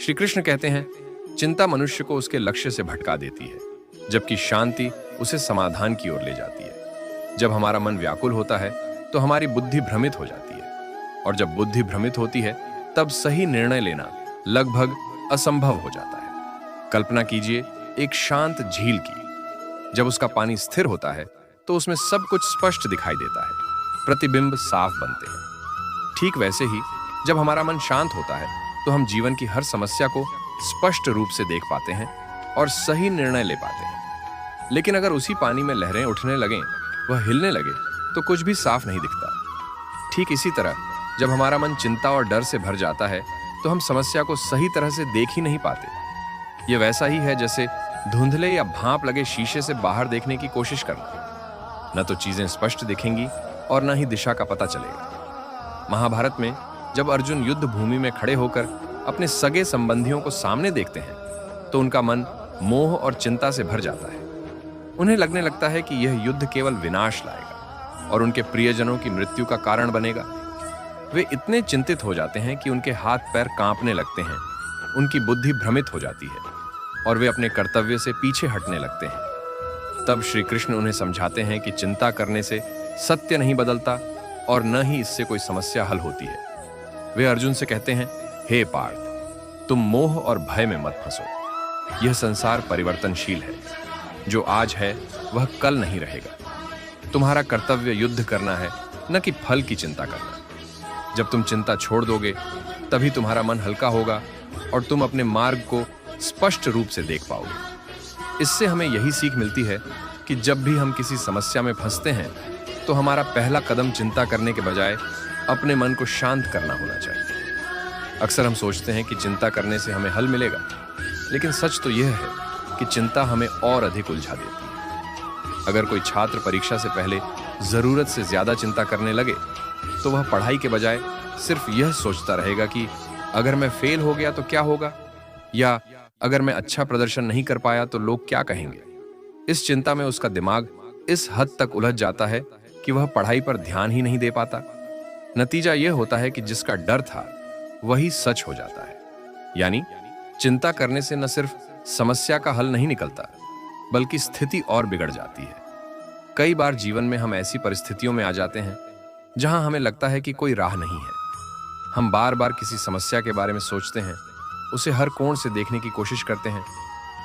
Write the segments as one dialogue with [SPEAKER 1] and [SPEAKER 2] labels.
[SPEAKER 1] श्री कृष्ण कहते हैं, चिंता मनुष्य को उसके लक्ष्य से भटका देती है, जबकि शांति उसे समाधान की ओर ले जाती है। जब हमारा मन व्याकुल होता है तो हमारी बुद्धि भ्रमित हो जाती है, और जब बुद्धि भ्रमित होती है तब सही निर्णय लेना लगभग असंभव हो जाता है। कल्पना कीजिए एक शांत झील की। जब उसका पानी स्थिर होता है तो उसमें सब कुछ स्पष्ट दिखाई देता है, प्रतिबिंब साफ बनते हैं। ठीक वैसे ही जब हमारा मन शांत होता है तो हम जीवन की हर समस्या को स्पष्ट रूप से देख पाते हैं और सही निर्णय ले पाते हैं। लेकिन अगर उसी पानी में लहरें उठने लगें, वह हिलने लगे, तो कुछ भी साफ नहीं दिखता। ठीक इसी तरह जब हमारा मन चिंता और डर से भर जाता है तो हम समस्या को सही तरह से देख ही नहीं पाते। यह वैसा ही है जैसे धुंधले या भांप लगे शीशे से बाहर देखने की कोशिश करना। न तो चीजें स्पष्ट दिखेंगी और न ही दिशा का पता चलेगा। महाभारत में जब अर्जुन युद्ध भूमि में खड़े होकर अपने सगे संबंधियों को सामने देखते हैं तो उनका मन मोह और चिंता से भर जाता है। उन्हें लगने लगता है कि यह युद्ध केवल विनाश लाएगा और उनके प्रियजनों की मृत्यु का कारण बनेगा। वे इतने चिंतित हो जाते हैं कि उनके हाथ पैर कांपने लगते हैं, उनकी बुद्धि भ्रमित हो जाती है और वे अपने कर्तव्य से पीछे हटने लगते हैं। तब श्री कृष्ण उन्हें समझाते हैं कि चिंता करने से सत्य नहीं बदलता और न ही इससे कोई समस्या हल होती है। वे अर्जुन से कहते हैं, हे पार्थ, तुम मोह और भय में मत फंसो। यह संसार परिवर्तनशील है। जो आज है वह कल नहीं रहेगा। तुम्हारा कर्तव्य युद्ध करना है, न कि फल की चिंता करना। जब तुम चिंता छोड़ दोगे तभी तुम्हारा मन हल्का होगा और तुम अपने मार्ग को स्पष्ट रूप से देख पाओगे। इससे हमें यही सीख मिलती है कि जब भी हम किसी समस्या में फंसते हैं तो हमारा पहला कदम चिंता करने के बजाय अपने मन को शांत करना होना चाहिए। अक्सर हम सोचते हैं कि चिंता करने से हमें हल मिलेगा, लेकिन सच तो यह है कि चिंता हमें और अधिक उलझा देती है। अगर कोई छात्र परीक्षा से पहले जरूरत से ज्यादा चिंता करने लगे तो वह पढ़ाई के बजाय सिर्फ यह सोचता रहेगा कि अगर मैं फेल हो गया तो क्या होगा, या अगर मैं अच्छा प्रदर्शन नहीं कर पाया तो लोग क्या कहेंगे। इस चिंता में उसका दिमाग इस हद तक उलझ जाता है कि वह पढ़ाई पर ध्यान ही नहीं दे पाता। नतीजा यह होता है कि जिसका डर था वही सच हो जाता है। यानी चिंता करने से न सिर्फ समस्या का हल नहीं निकलता, बल्कि स्थिति और बिगड़ जाती है। कई बार जीवन में हम ऐसी परिस्थितियों में आ जाते हैं जहां हमें लगता है कि कोई राह नहीं है। हम बार बार किसी समस्या के बारे में सोचते हैं, उसे हर कोण से देखने की कोशिश करते हैं,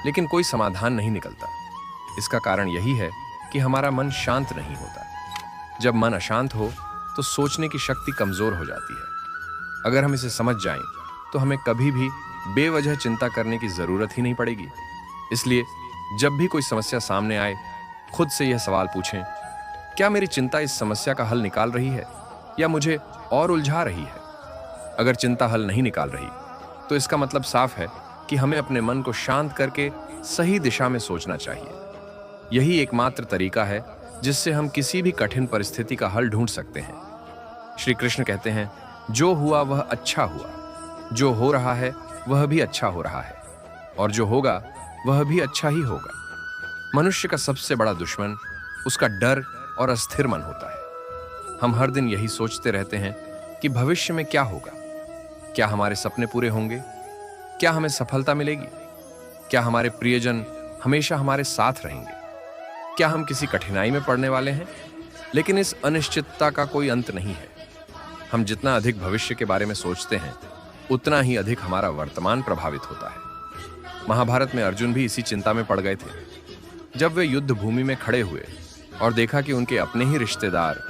[SPEAKER 1] लेकिन कोई समाधान नहीं निकलता। इसका कारण यही है कि हमारा मन शांत नहीं होता। जब मन अशांत हो तो सोचने की शक्ति कमजोर हो जाती है। अगर हम इसे समझ जाएं तो हमें कभी भी बेवजह चिंता करने की जरूरत ही नहीं पड़ेगी। इसलिए जब भी कोई समस्या सामने आए, खुद से यह सवाल पूछें, क्या मेरी चिंता इस समस्या का हल निकाल रही है या मुझे और उलझा रही है? अगर चिंता हल नहीं निकाल रही तो इसका मतलब साफ है कि हमें अपने मन को शांत करके सही दिशा में सोचना चाहिए। यही एकमात्र तरीका है जिससे हम किसी भी कठिन परिस्थिति का हल ढूंढ सकते हैं। श्री कृष्ण कहते हैं, जो हुआ वह अच्छा हुआ, जो हो रहा है वह भी अच्छा हो रहा है, और जो होगा वह भी अच्छा ही होगा। मनुष्य का सबसे बड़ा दुश्मन उसका डर और अस्थिर मन होता है। हम हर दिन यही सोचते रहते हैं कि भविष्य में क्या होगा, क्या हमारे सपने पूरे होंगे, क्या हमें सफलता मिलेगी, क्या हमारे प्रियजन हमेशा हमारे साथ रहेंगे, क्या हम किसी कठिनाई में पड़ने वाले हैं। लेकिन इस अनिश्चितता का कोई अंत नहीं है। हम जितना अधिक भविष्य के बारे में सोचते हैं, उतना ही अधिक हमारा वर्तमान प्रभावित होता है। महाभारत में अर्जुन भी इसी चिंता में पड़ गए थे। जब वे युद्ध भूमि में खड़े हुए और देखा कि उनके अपने ही रिश्तेदार,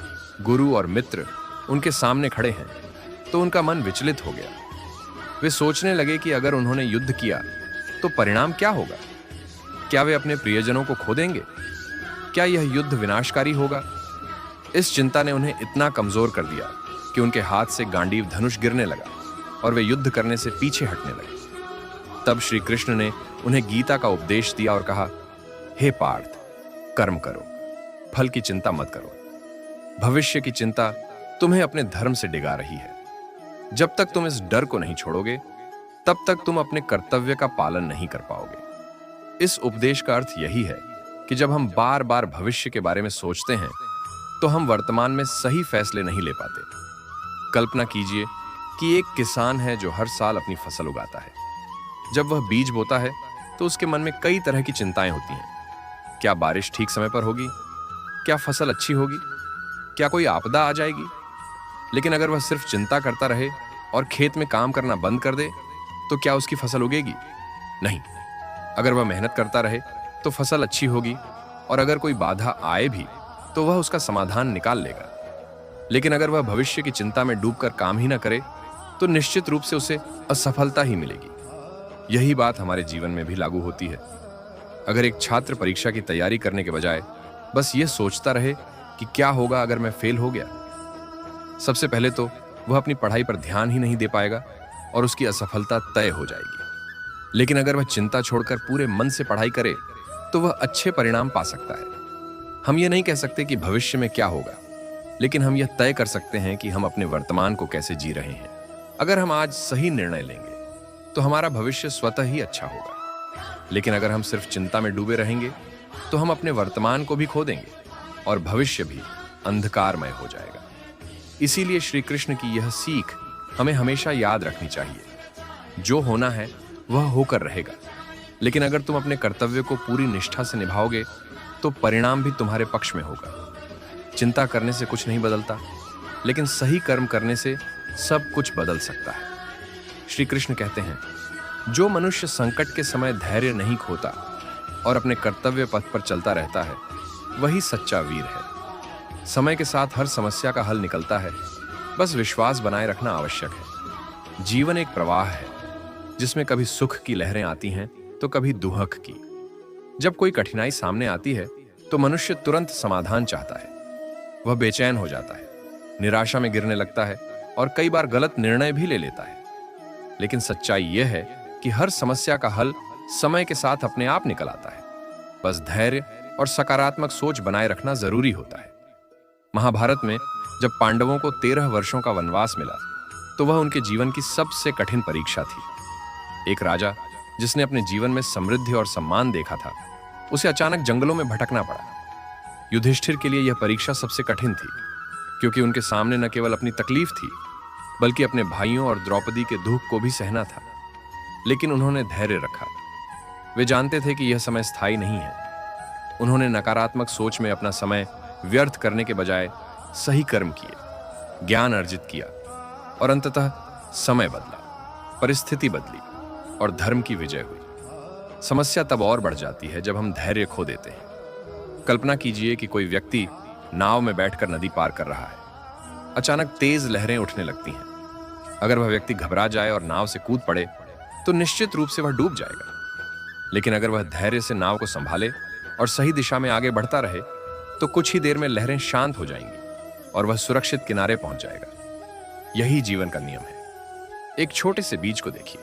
[SPEAKER 1] गुरु और मित्र उनके सामने खड़े हैं, तो उनका मन विचलित हो गया। वे सोचने लगे कि अगर उन्होंने युद्ध किया तो परिणाम क्या होगा। क्या वे अपने प्रियजनों को खो देंगे? क्या यह युद्ध विनाशकारी होगा? इस चिंता ने उन्हें इतना कमजोर कर दिया कि उनके हाथ से गांडीव धनुष गिरने लगा और वे युद्ध करने से पीछे हटने लगे। तब श्री कृष्ण ने उन्हें गीता का उपदेश दिया और कहा, हे पार्थ, कर्म करो, फल की चिंता मत करो। भविष्य की चिंता तुम्हें अपने धर्म से डिगा रही है। जब तक तुम इस डर को नहीं छोड़ोगे, तब तक तुम अपने कर्तव्य का पालन नहीं कर पाओगे। इस उपदेश का अर्थ यही है कि जब हम बार बार भविष्य के बारे में सोचते हैं तो हम वर्तमान में सही फैसले नहीं ले पाते। कल्पना कीजिए कि एक किसान है जो हर साल अपनी फसल उगाता है। जब वह बीज बोता है तो उसके मन में कई तरह की चिंताएं होती हैं। क्या बारिश ठीक समय पर होगी? क्या फसल अच्छी होगी? क्या कोई आपदा आ जाएगी? लेकिन अगर वह सिर्फ चिंता करता रहे और खेत में काम करना बंद कर दे, तो क्या उसकी फसल उगेगी? नहीं। अगर वह मेहनत करता रहे तो फसल अच्छी होगी, और अगर कोई बाधा आए भी तो वह उसका समाधान निकाल लेगा। लेकिन अगर वह भविष्य की चिंता में डूबकर काम ही ना करे, तो निश्चित रूप से उसे असफलता ही मिलेगी। यही बात हमारे जीवन में भी लागू होती है। अगर एक छात्र परीक्षा की तैयारी करने के बजाय बस ये सोचता रहे कि क्या होगा अगर मैं फेल हो गया, सबसे पहले तो वह अपनी पढ़ाई पर ध्यान ही नहीं दे पाएगा और उसकी असफलता तय हो जाएगी। लेकिन अगर वह चिंता छोड़कर पूरे मन से पढ़ाई करे तो वह अच्छे परिणाम पा सकता है। हम ये नहीं कह सकते कि भविष्य में क्या होगा, लेकिन हम यह तय कर सकते हैं कि हम अपने वर्तमान को कैसे जी रहे हैं। अगर हम आज सही निर्णय लेंगे तो हमारा भविष्य स्वतः ही अच्छा होगा। लेकिन अगर हम सिर्फ चिंता में डूबे रहेंगे तो हम अपने वर्तमान को भी खो देंगे और भविष्य भी अंधकारमय हो जाएगा। इसीलिए श्री कृष्ण की यह सीख हमें हमेशा याद रखनी चाहिए, जो होना है वह होकर रहेगा। लेकिन अगर तुम अपने कर्तव्य को पूरी निष्ठा से निभाओगे तो परिणाम भी तुम्हारे पक्ष में होगा। चिंता करने से कुछ नहीं बदलता, लेकिन सही कर्म करने से सब कुछ बदल सकता है। श्री कृष्ण कहते हैं, जो मनुष्य संकट के समय धैर्य नहीं खोता और अपने कर्तव्य पथ पर चलता रहता है, वही सच्चा वीर है। समय के साथ हर समस्या का हल निकलता है, बस विश्वास बनाए रखना आवश्यक है। जीवन एक प्रवाह है जिसमें कभी सुख की लहरें आती हैं तो कभी दुहक की। जब कोई कठिनाई सामने आती है तो मनुष्य तुरंत समाधान चाहता है। वह बेचैन हो जाता है, निराशा में गिरने लगता है और कई बार गलत निर्णय भी ले लेता है। लेकिन सच्चाई यह है कि हर समस्या का हल समय के साथ अपने आप निकल आता है। बस धैर्य और सकारात्मक सोच बनाए रखना जरूरी होता है। महाभारत में जब पांडवों को 13 वर्षों का वनवास मिला तो वह उनके जीवन की सबसे कठिन परीक्षा थी। एक राजा जिसने अपने जीवन में समृद्धि और सम्मान देखा था, उसे अचानक जंगलों में भटकना पड़ा। युधिष्ठिर के लिए यह परीक्षा सबसे कठिन थी, क्योंकि उनके सामने न केवल अपनी तकलीफ थी, बल्कि अपने भाइयों और द्रौपदी के दुख को भी सहना था। लेकिन उन्होंने धैर्य रखा। वे जानते थे कि यह समय स्थायी नहीं है। उन्होंने नकारात्मक सोच में अपना समय व्यर्थ करने के बजाय सही कर्म किए, ज्ञान अर्जित किया और अंततः समय बदला, परिस्थिति बदली और धर्म की विजय हुई। समस्या तब और बढ़ जाती है जब हम धैर्य खो देते हैं। कल्पना कीजिए कि कोई व्यक्ति नाव में बैठकर नदी पार कर रहा है। अचानक तेज लहरें उठने लगती हैं। अगर वह व्यक्ति घबरा जाए और नाव से कूद पड़े तो निश्चित रूप से वह डूब जाएगा। लेकिन अगर वह धैर्य से नाव को संभाले और सही दिशा में आगे बढ़ता रहे तो कुछ ही देर में लहरें शांत हो जाएंगी और वह सुरक्षित किनारे पहुंच जाएगा। यही जीवन का नियम है। एक छोटे से बीज को देखिए।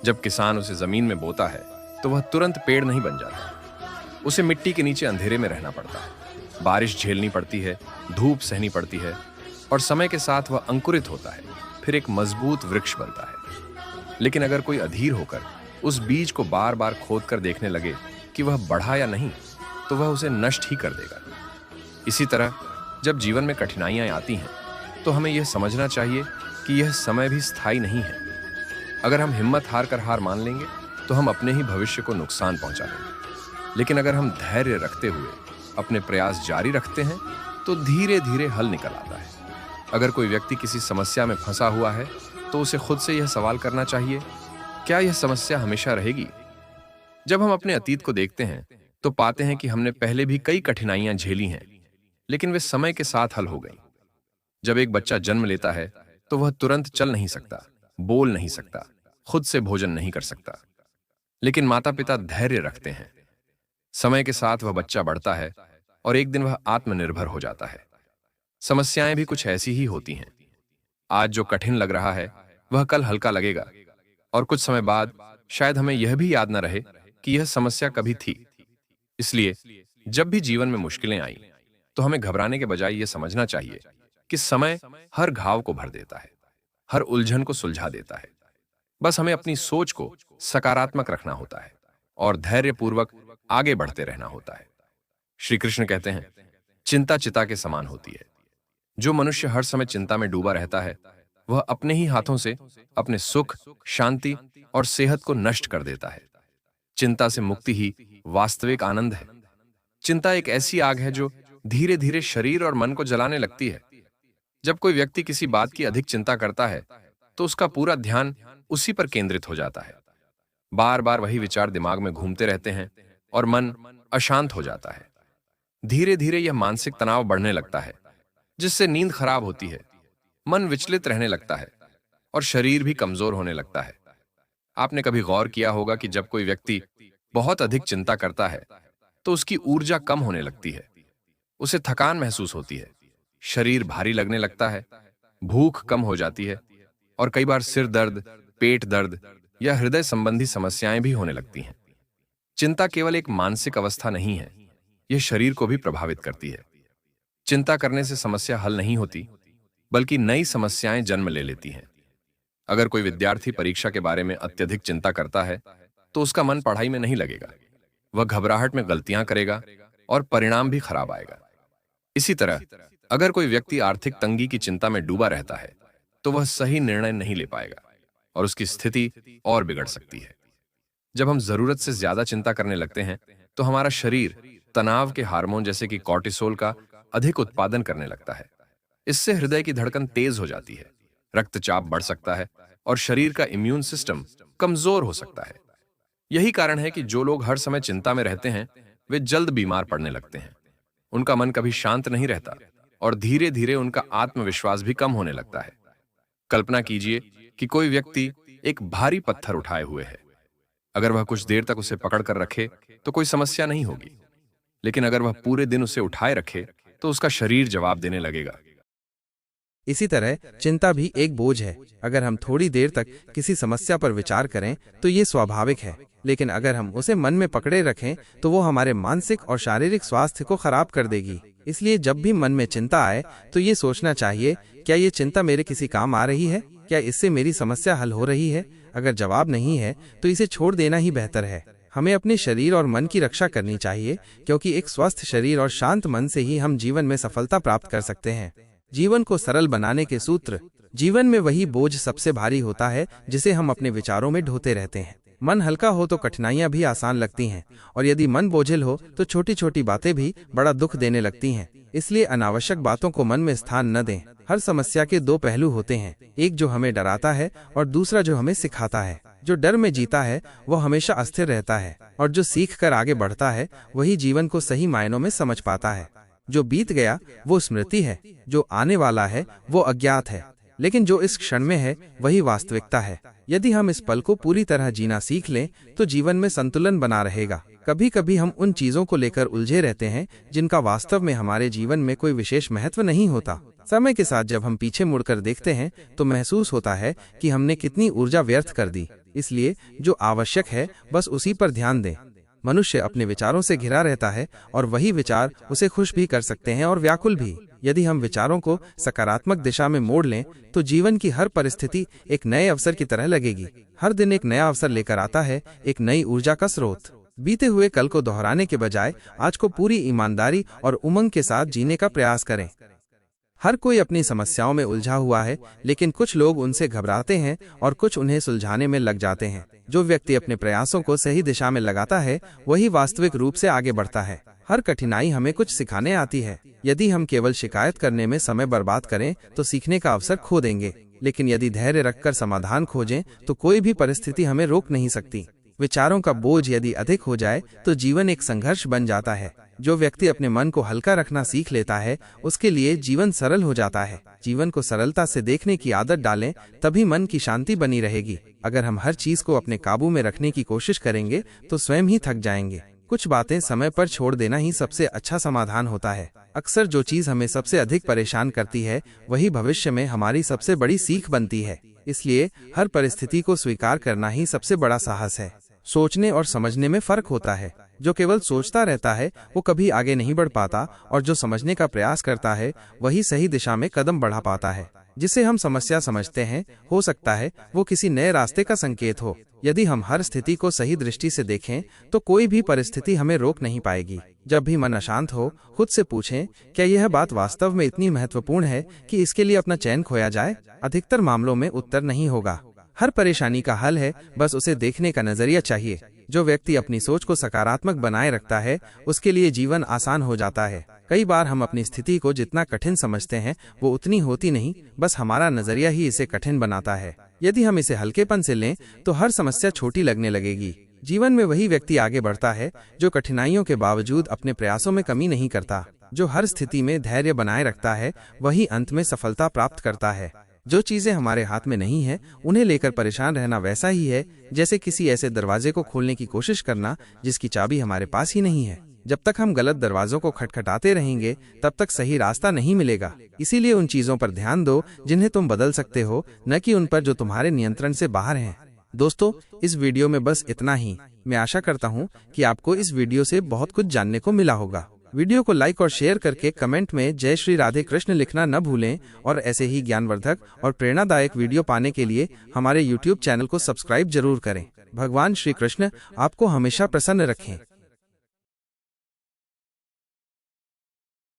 [SPEAKER 1] जब किसान उसे जमीन में बोता है तो वह तुरंत पेड़ नहीं बन जाता। उसे मिट्टी के नीचे अंधेरे में रहना पड़ता है, बारिश झेलनी पड़ती है, धूप सहनी पड़ती है और समय के साथ वह अंकुरित होता है, फिर एक मजबूत वृक्ष बनता है। लेकिन अगर कोई अधीर होकर उस बीज को बार बार खोद कर देखने लगे कि वह बढ़ा या नहीं, तो वह उसे नष्ट ही कर देगा। इसी तरह जब जीवन में कठिनाइयां आती हैं तो हमें यह समझना चाहिए कि यह समय भी स्थायी नहीं है। अगर हम हिम्मत हार कर हार मान लेंगे तो हम अपने ही भविष्य को नुकसान पहुंचा लेंगे। लेकिन अगर हम धैर्य रखते हुए अपने प्रयास जारी रखते हैं तो धीरे धीरे हल निकल आता है। अगर कोई व्यक्ति किसी समस्या में फंसा हुआ है तो उसे खुद से यह सवाल करना चाहिए, क्या यह समस्या हमेशा रहेगी? जब हम अपने अतीत को देखते हैं तो पाते हैं कि हमने पहले भी कई कठिनाइयां झेली हैं, लेकिन वे समय के साथ हल हो गई। जब एक बच्चा जन्म लेता है तो वह तुरंत चल नहीं सकता, बोल नहीं सकता, खुद से भोजन नहीं कर सकता। लेकिन माता पिता धैर्य रखते हैं। समय के साथ वह बच्चा बढ़ता है और एक दिन वह आत्मनिर्भर हो जाता है। समस्याएं भी कुछ ऐसी ही होती हैं। आज जो कठिन लग रहा है वह कल हल्का लगेगा और कुछ समय बाद शायद हमें यह भी याद न रहे कि यह समस्या कभी थी। इसलिए जब भी जीवन में मुश्किलें आई तो हमें घबराने के बजाय यह समझना चाहिए कि समय हर घाव को भर देता है, हर उलझन को सुलझा देता है। बस हमें अपनी सोच को सकारात्मक रखना होता है और धैर्यपूर्वक आगे बढ़ते रहना होता है। श्री कृष्ण कहते हैं, चिंता चिता के समान होती है। जो मनुष्य हर समय चिंता में डूबा रहता है वह अपने ही हाथों से अपने सुख, शांति और सेहत को नष्ट कर देता है। चिंता से मुक्ति ही वास्तविक आनंद है। चिंता एक ऐसी आग है जो धीरे धीरे शरीर और मन को जलाने लगती है। जब कोई व्यक्ति किसी बात की अधिक चिंता करता है तो उसका पूरा ध्यान उसी पर केंद्रित हो जाता है। बार बार वही विचार दिमाग में घूमते रहते हैं और मन अशांत हो जाता है। धीरे धीरे यह मानसिक तनाव बढ़ने लगता है, जिससे नींद खराब होती है, मन विचलित रहने लगता है और शरीर भी कमजोर होने लगता है। आपने कभी गौर किया होगा कि जब कोई व्यक्ति बहुत अधिक चिंता करता है तो उसकी ऊर्जा कम होने लगती है, उसे थकान महसूस होती है, शरीर भारी लगने लगता है, भूख कम हो जाती है और कई बार सिर दर्द, पेट दर्द या हृदय संबंधी समस्याएं भी होने लगती हैं। चिंता केवल एक मानसिक अवस्था नहीं है, यह शरीर को भी प्रभावित करती है। चिंता करने से समस्या हल नहीं होती, बल्कि नई समस्याएं जन्म ले लेती हैं। अगर कोई विद्यार्थी परीक्षा के बारे में अत्यधिक चिंता करता है तो उसका मन पढ़ाई में नहीं लगेगा, वह घबराहट में गलतियां करेगा और परिणाम भी खराब आएगा। इसी तरह अगर कोई व्यक्ति आर्थिक तंगी की चिंता में डूबा रहता है तो वह सही निर्णय नहीं ले पाएगा और उसकी स्थिति और बिगड़ सकती है। जब हम जरूरत से ज्यादा चिंता करने लगते हैं तो हमारा शरीर तनाव के हार्मोन जैसे कि कॉर्टिसोल का अधिक उत्पादन करने लगता है। इससे हृदय की धड़कन तेज हो जाती है, रक्तचाप बढ़ सकता है और शरीर का इम्यून सिस्टम कमजोर हो सकता है। यही कारण है कि जो लोग हर समय चिंता में रहते हैं वे जल्द बीमार पड़ने लगते हैं। उनका मन कभी शांत नहीं रहता और धीरे धीरे उनका आत्मविश्वास भी कम होने लगता है। कल्पना कीजिए कि कोई व्यक्ति एक भारी पत्थर उठाए हुए है। अगर वह कुछ देर तक उसे पकड़ कर रखे तो कोई समस्या नहीं होगी, लेकिन अगर वह पूरे दिन उसे उठाए रखे तो उसका शरीर जवाब देने लगेगा।
[SPEAKER 2] इसी तरह चिंता भी एक बोझ है। अगर हम थोड़ी देर तक किसी समस्या पर विचार करें तो ये स्वाभाविक है, लेकिन अगर हम उसे मन में पकड़े रखें तो वो हमारे मानसिक और शारीरिक स्वास्थ्य को खराब कर देगी। इसलिए जब भी मन में चिंता आए तो ये सोचना चाहिए, क्या ये चिंता मेरे किसी काम आ रही है? क्या इससे मेरी समस्या हल हो रही है? अगर जवाब नहीं है तो इसे छोड़ देना ही बेहतर है। हमें अपने शरीर और मन की रक्षा करनी चाहिए, क्योंकि एक स्वस्थ शरीर और शांत मन से ही हम जीवन में सफलता प्राप्त कर सकते हैं। जीवन को सरल बनाने के सूत्र। जीवन में वही बोझ सबसे भारी होता है जिसे हम अपने विचारों में ढोते रहते हैं। मन हल्का हो तो कठिनाइयां भी आसान लगती हैं, और यदि मन बोझिल हो तो छोटी छोटी बातें भी बड़ा दुख देने लगती हैं। इसलिए अनावश्यक बातों को मन में स्थान न दें। हर समस्या के दो पहलू होते हैं, एक जो हमें डराता है और दूसरा जो हमें सिखाता है। जो डर में जीता है वह हमेशा अस्थिर रहता है, और जो सीख कर आगे बढ़ता है वही जीवन को सही मायनों में समझ पाता है। जो बीत गया वो स्मृति है, जो आने वाला है वो अज्ञात है, लेकिन जो इस क्षण में है वही वास्तविकता है। यदि हम इस पल को पूरी तरह जीना सीख लें तो जीवन में संतुलन बना रहेगा। कभी कभी हम उन चीजों को लेकर उलझे रहते हैं जिनका वास्तव में हमारे जीवन में कोई विशेष महत्व नहीं होता। समय के साथ जब हम पीछे मुड़कर देखते हैं तो महसूस होता है कि हमने कितनी ऊर्जा व्यर्थ कर दी। इसलिए जो आवश्यक है बस उसी पर ध्यान दें। मनुष्य अपने विचारों से घिरा रहता है और वही विचार उसे खुश भी कर सकते हैं और व्याकुल भी। यदि हम विचारों को सकारात्मक दिशा में मोड़ लें तो जीवन की हर परिस्थिति एक नए अवसर की तरह लगेगी। हर दिन एक नया अवसर लेकर आता है, एक नई ऊर्जा का स्रोत। बीते हुए कल को दोहराने के बजाय आज को पूरी ईमानदारी और उमंग के साथ जीने का प्रयास करें। हर कोई अपनी समस्याओं में उलझा हुआ है, लेकिन कुछ लोग उनसे घबराते हैं और कुछ उन्हें सुलझाने में लग जाते हैं। जो व्यक्ति अपने प्रयासों को सही दिशा में लगाता है वही वास्तविक रूप से आगे बढ़ता है। हर कठिनाई हमें कुछ सिखाने आती है। यदि हम केवल शिकायत करने में समय बर्बाद करें तो सीखने का अवसर खो देंगे, लेकिन यदि धैर्य रखकर समाधान खोजें तो कोई भी परिस्थिति हमें रोक नहीं सकती। विचारों का बोझ यदि अधिक हो जाए तो जीवन एक संघर्ष बन जाता है। जो व्यक्ति अपने मन को हल्का रखना सीख लेता है उसके लिए जीवन सरल हो जाता है। जीवन को सरलता से देखने की आदत डालें, तभी मन की शांति बनी रहेगी। अगर हम हर चीज को अपने काबू में रखने की कोशिश करेंगे तो स्वयं ही थक जाएंगे। कुछ बातें समय पर छोड़ देना ही सबसे अच्छा समाधान होता है। अक्सर जो चीज हमें सबसे अधिक परेशान करती है वही भविष्य में हमारी सबसे बड़ी सीख बनती है। इसलिए हर परिस्थिति को स्वीकार करना ही सबसे बड़ा साहस है। सोचने और समझने में फर्क होता है। जो केवल सोचता रहता है वो कभी आगे नहीं बढ़ पाता, और जो समझने का प्रयास करता है वही सही दिशा में कदम बढ़ा पाता है। जिसे हम समस्या समझते हैं हो सकता है वो किसी नए रास्ते का संकेत हो। यदि हम हर स्थिति को सही दृष्टि से देखें तो कोई भी परिस्थिति हमें रोक नहीं पाएगी। जब भी मन अशांत हो खुद से पूछें, क्या यह बात वास्तव में इतनी महत्वपूर्ण है कि इसके लिए अपना चैन खोया जाए? अधिकतर मामलों में उत्तर नहीं होगा। हर परेशानी का हल है, बस उसे देखने का नजरिया चाहिए। जो व्यक्ति अपनी सोच को सकारात्मक बनाए रखता है, उसके लिए जीवन आसान हो जाता है। कई बार हम अपनी स्थिति को जितना कठिन समझते हैं वो उतनी होती नहीं, बस हमारा नजरिया ही इसे कठिन बनाता है। यदि हम इसे हल्केपन से लें तो हर समस्या छोटी लगने लगेगी। जीवन में वही व्यक्ति आगे बढ़ता है जो कठिनाइयों के बावजूद अपने प्रयासों में कमी नहीं करता। जो हर स्थिति में धैर्य बनाए रखता है वही अंत में सफलता प्राप्त करता है। जो चीजें हमारे हाथ में नहीं है उन्हें लेकर परेशान रहना वैसा ही है जैसे किसी ऐसे दरवाजे को खोलने की कोशिश करना जिसकी चाबी हमारे पास ही नहीं है। जब तक हम गलत दरवाजों को खटखटाते रहेंगे तब तक सही रास्ता नहीं मिलेगा। इसीलिए उन चीजों पर ध्यान दो जिन्हें तुम बदल सकते हो, न कि उन पर जो तुम्हारे नियंत्रण से बाहर हैं। दोस्तों, इस वीडियो में बस इतना ही। मैं आशा करता हूँ कि आपको इस वीडियो से बहुत कुछ जानने को मिला होगा। वीडियो को लाइक और शेयर करके कमेंट में जय श्री राधे कृष्ण लिखना न भूलें और ऐसे ही ज्ञानवर्धक और प्रेरणादायक वीडियो पाने के लिए हमारे YouTube चैनल को सब्सक्राइब जरूर करें। भगवान श्री कृष्ण आपको हमेशा प्रसन्न रखें।